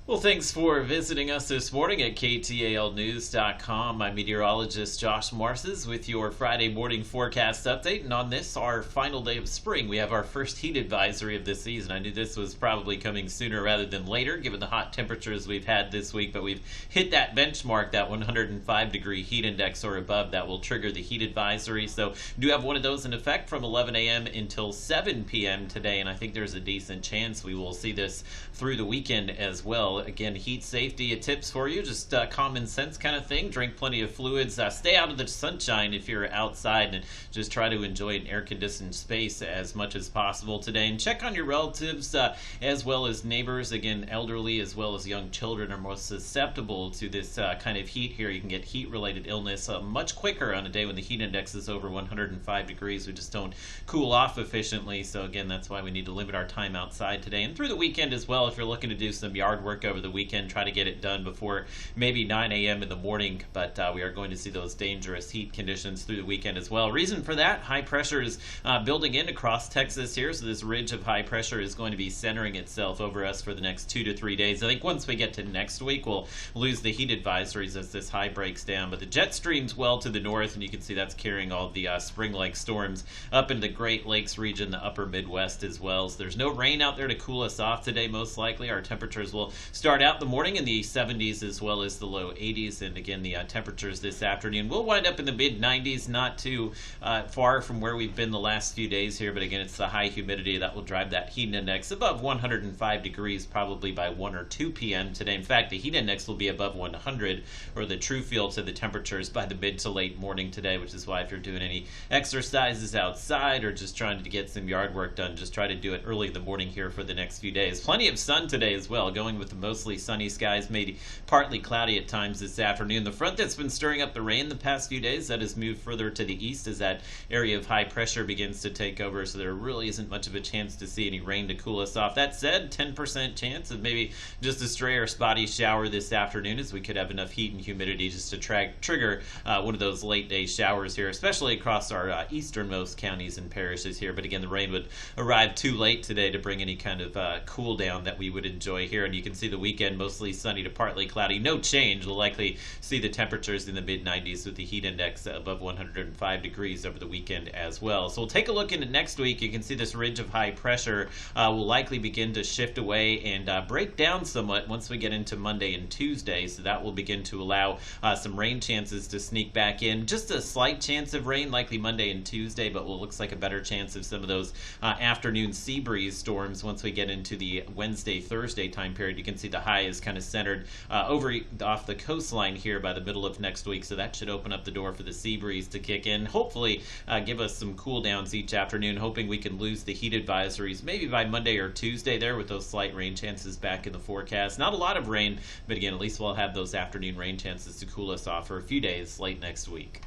Well, thanks for visiting us this morning at KTALnews.com. I'm meteorologist Josh Marces with your Friday morning forecast update. And on this, our final day of spring, we have our first heat advisory of the season. I knew this was probably coming sooner rather than later, given the hot temperatures we've had this week, but we've hit that benchmark, that 105-degree heat index or above, that will trigger the heat advisory. So we do have one of those in effect from 11 a.m. until 7 p.m. today, and I think there's a decent chance we will see this through the weekend as well. Again, heat safety tips for you, just common sense kind of thing. Drink plenty of fluids, stay out of the sunshine if you're outside, and just try to enjoy an air-conditioned space as much as possible today. And check on your relatives as well as neighbors. Again, elderly as well as young children are most susceptible to this kind of heat here. You can get heat-related illness much quicker on a day when the heat index is over 105 degrees. We just don't cool off efficiently, so again, that's why we need to limit our time outside today and through the weekend as well. If you're looking to do some yard work over the weekend, try to get it done before maybe 9 a.m. in the morning, but we are going to see those dangerous heat conditions through the weekend as well. Reason for that, high pressure is building in across Texas here, so this ridge of high pressure is going to be centering itself over us for the next 2 to 3 days. I think once we get to next week, we'll lose the heat advisories as this high breaks down, but the jet stream's well to the north, and you can see that's carrying all the spring-like storms up into the Great Lakes region, the upper Midwest as well. So there's no rain out there to cool us off today, most likely. Our temperatures will start out the morning in the 70s as well as the low 80s, and again, the temperatures this afternoon will wind up in the mid-90s, not too far from where we've been the last few days here, but again, it's the high humidity that will drive that heat index above 105 degrees probably by 1 or 2 p.m. today. In fact, the heat index will be above 100, or the true feel to the temperatures, by the mid to late morning today, which is why if you're doing any exercises outside or just trying to get some yard work done, just try to do it early in the morning here for the next few days. Plenty of sun today as well, going with the mostly sunny skies, maybe partly cloudy at times this afternoon. The front that's been stirring up the rain the past few days, that has moved further to the east as that area of high pressure begins to take over, so there really isn't much of a chance to see any rain to cool us off. That said, 10% chance of maybe just a stray or spotty shower this afternoon, as we could have enough heat and humidity just to trigger one of those late day showers here, especially across our easternmost counties and parishes here. But again, the rain would arrive too late today to bring any kind of cool down that we would enjoy here. And you can see the weekend mostly sunny to partly cloudy. No change. We'll likely see the temperatures in the mid-90s with the heat index above 105 degrees over the weekend as well. So we'll take a look into next week. You can see this ridge of high pressure will likely begin to shift away and break down somewhat once we get into Monday and Tuesday. So that will begin to allow some rain chances to sneak back in. Just a slight chance of rain, likely Monday and Tuesday, but what looks like a better chance of some of those afternoon sea breeze storms once we get into the Wednesday, Thursday time period. You can see the high is kind of centered over off the coastline here by the middle of next week, so that should open up the door for the sea breeze to kick in. Hopefully give us some cool downs each afternoon, hoping we can lose the heat advisories maybe by Monday or Tuesday there with those slight rain chances back in the forecast. Not a lot of rain, but again, at least we'll have those afternoon rain chances to cool us off for a few days late next week.